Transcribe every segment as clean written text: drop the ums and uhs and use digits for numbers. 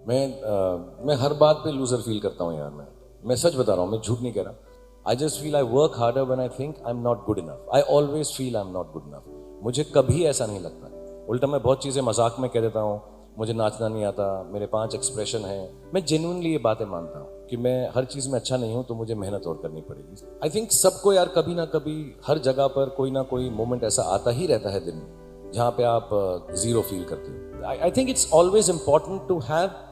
मैं हर बात पे लूजर फील करता हूँ यार। मैं सच बता रहा हूँ, मैं झूठ नहीं कह रहा। I just feel I work harder when I think I am not good enough. I always feel I am not good enough. मुझे कभी ऐसा नहीं लगता। उल्टा मैं बहुत चीज़ें मजाक में कह देता हूँ, मुझे नाचना नहीं आता, मेरे 5 एक्सप्रेशन हैं। मैं जेन्युइनली ये बातें मानता हूँ कि मैं हर चीज़ में अच्छा नहीं हूँ, तो मुझे मेहनत और करनी पड़ेगी। आई थिंक सबको यार कभी ना कभी हर जगह पर कोई ना कोई मोमेंट ऐसा आता ही रहता है दिन में जहाँ पे आप जीरो फील करते हो। I think it's always important to have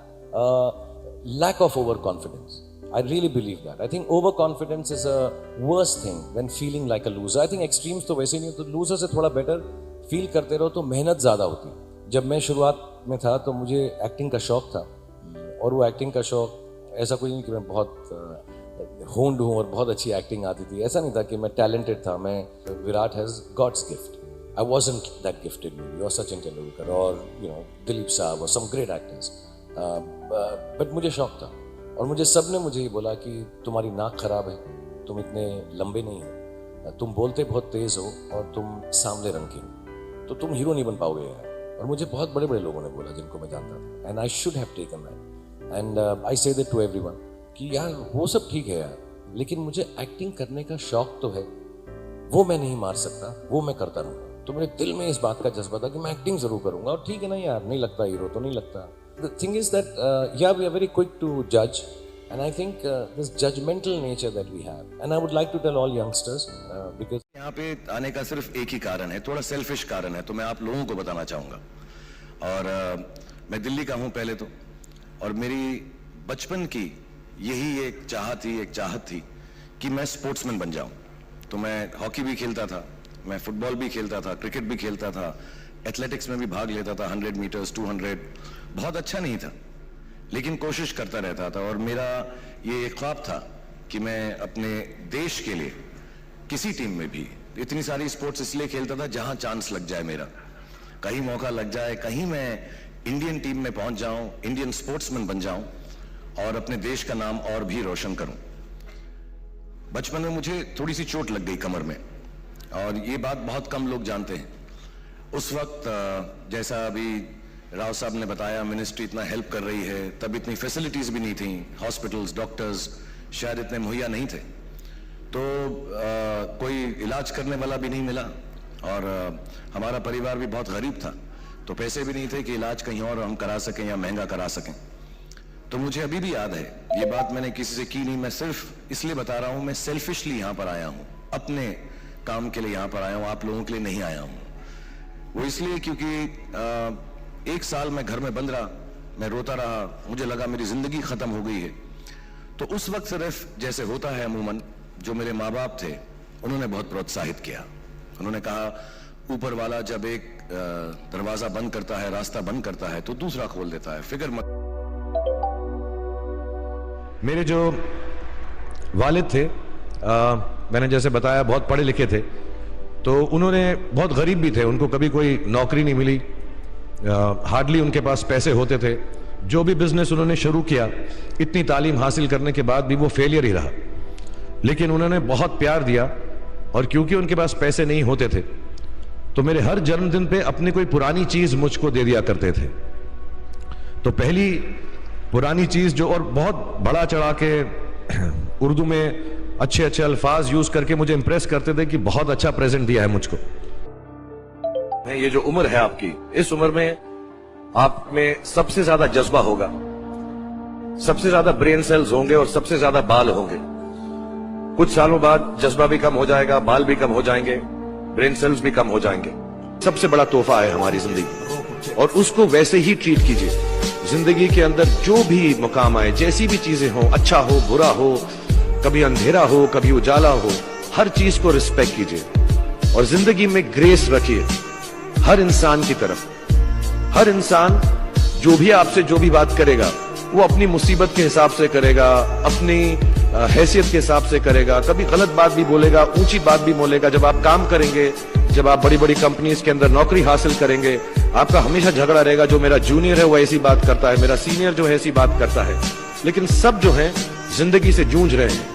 lack of overconfidence. I really believe that. I think overconfidence is a worse thing than feeling like a loser. I think extremes तो वैसे नहीं होते, loser से थोड़ा better feel करते रहो तो मेहनत ज़्यादा होती है। जब मैं शुरुआत में था तो मुझे एक्टिंग का शौक था, और वो एक्टिंग का शौक ऐसा कोई नहीं कि मैं बहुत होंड हूँ और बहुत अच्छी एक्टिंग आती थी। ऐसा नहीं था कि मैं टैलेंटेड था। मैं Virat has God's gift. I wasn't that gifted maybe, or Sachin Tendulkar, or Dilip Saab, or some great actors. But मुझे शौक था, और मुझे सब ने मुझे ये बोला कि तुम्हारी नाक खराब है, तुम इतने लंबे नहीं हो, तुम बोलते बहुत तेज हो और तुम सांवले रंग के हो, तो तुम हीरो नहीं बन पाओगे यार। और मुझे बहुत बड़े बड़े लोगों ने बोला जिनको मैं जानता था, and I should have taken that, and I say that to everyone कि यार वो सब ठीक है यार, लेकिन मुझे एक्टिंग करने का शौक तो है, वो मैं नहीं मार सकता, वो मैं करता रहूँगा। तो मेरे दिल में इस बात का जज्बा था कि मैं एक्टिंग जरूर करूँगा। और ठीक है ना यार, नहीं लगता हीरो तो नहीं लगता। The thing is that yeah, we are very quick to judge, and I think this judgmental nature that we have, and I would like to tell all youngsters because यहाँ पे आने का सिर्फ एक ही कारण है, थोड़ा सेल्फिश कारण है, तो मैं आप लोगों को बताना चाहूँगा। और मैं दिल्ली का हूँ पहले तो, और मेरी बचपन की यही एक चाहत थी कि मैं स्पोर्ट्समैन बन जाऊँ। तो मैं हॉकी भी खेलता था, मैं फुटबॉल भी खेलता था, क्रिकेट भी खेलता था, एथलेटिक्स में भी भाग लेता था, 100 मीटर्स, 200। बहुत अच्छा नहीं था, लेकिन कोशिश करता रहता था। और मेरा ये एक ख्वाब था कि मैं अपने देश के लिए किसी टीम में भी, इतनी सारी स्पोर्ट्स इसलिए खेलता था जहां चांस लग जाए, मेरा कहीं मौका लग जाए, कहीं मैं इंडियन टीम में पहुंच जाऊं, इंडियन स्पोर्ट्समैन बन जाऊं और अपने देश का नाम और भी रोशन करूं। बचपन में मुझे थोड़ी सी चोट लग गई कमर में, और ये बात बहुत कम लोग जानते हैं। उस वक्त जैसा अभी राव साहब ने बताया, मिनिस्ट्री इतना हेल्प कर रही है, तब इतनी फैसिलिटीज भी नहीं थी, हॉस्पिटल्स, डॉक्टर्स शायद इतने मुहैया नहीं थे, तो कोई इलाज करने वाला भी नहीं मिला, और हमारा परिवार भी बहुत गरीब था, तो पैसे भी नहीं थे कि इलाज कहीं और हम करा सकें या महंगा करा सकें। तो मुझे अभी भी याद है, ये बात मैंने किसी से की नहीं, मैं सिर्फ इसलिए बता रहा हूं, मैं सेल्फिशली यहाँ पर आया हूँ, अपने काम के लिए यहाँ पर आया हूँ, आप लोगों के लिए नहीं आया हूँ। वो इसलिए क्योंकि 1 साल मैं घर में बंद रहा, मैं रोता रहा, मुझे लगा मेरी जिंदगी खत्म हो गई है। तो उस वक्त सिर्फ जैसे होता है अमूमन, जो मेरे माँ बाप थे उन्होंने बहुत प्रोत्साहित किया। उन्होंने कहा, ऊपर वाला जब एक दरवाजा बंद करता है, रास्ता बंद करता है, तो दूसरा खोल देता है, फिक्र मत। मेरे जो वालिद थे, मैंने जैसे बताया बहुत पढ़े लिखे थे, तो उन्होंने बहुत गरीब भी थे, उनको कभी कोई नौकरी नहीं मिली, हार्डली उनके पास पैसे होते थे। जो भी बिजनेस उन्होंने शुरू किया, इतनी तालीम हासिल करने के बाद भी वो फेलियर ही रहा, लेकिन उन्होंने बहुत प्यार दिया। और क्योंकि उनके पास पैसे नहीं होते थे, तो मेरे हर जन्मदिन पे अपनी कोई पुरानी चीज मुझको दे दिया करते थे। तो पहली पुरानी चीज जो, और बहुत बड़ा चढ़ा के उर्दू में अच्छे अच्छे अल्फाज यूज करके मुझे इंप्रेस करते थे कि बहुत अच्छा प्रेजेंट दिया है मुझको। ये जो उम्र है आपकी, इस उम्र में आप में सबसे ज्यादा जज्बा होगा, सबसे ज्यादा ब्रेन सेल्स होंगे और सबसे ज्यादा बाल होंगे। कुछ सालों बाद जज्बा भी कम हो जाएगा, बाल भी कम हो जाएंगे, ब्रेन सेल्स भी कम हो जाएंगे। सबसे बड़ा तोहफा है हमारी जिंदगी, और उसको वैसे ही ट्रीट कीजिए। जिंदगी के अंदर जो भी मुकाम आए, जैसी भी चीजें हो, अच्छा हो बुरा हो, कभी अंधेरा हो कभी उजाला हो, हर चीज को रिस्पेक्ट कीजिए और जिंदगी में ग्रेस रखिए हर इंसान की तरफ। हर इंसान जो भी आपसे जो भी बात करेगा, वो अपनी मुसीबत के हिसाब से करेगा, अपनी हैसियत के हिसाब से करेगा। कभी गलत बात भी बोलेगा, ऊंची बात भी बोलेगा। जब आप काम करेंगे, जब आप बड़ी बड़ी कंपनीज के अंदर नौकरी हासिल करेंगे, आपका हमेशा झगड़ा रहेगा, जो मेरा जूनियर है वो ऐसी बात करता है, मेरा सीनियर जो है ऐसी बात करता है। लेकिन सब जो है जिंदगी से जूझ रहे हैं,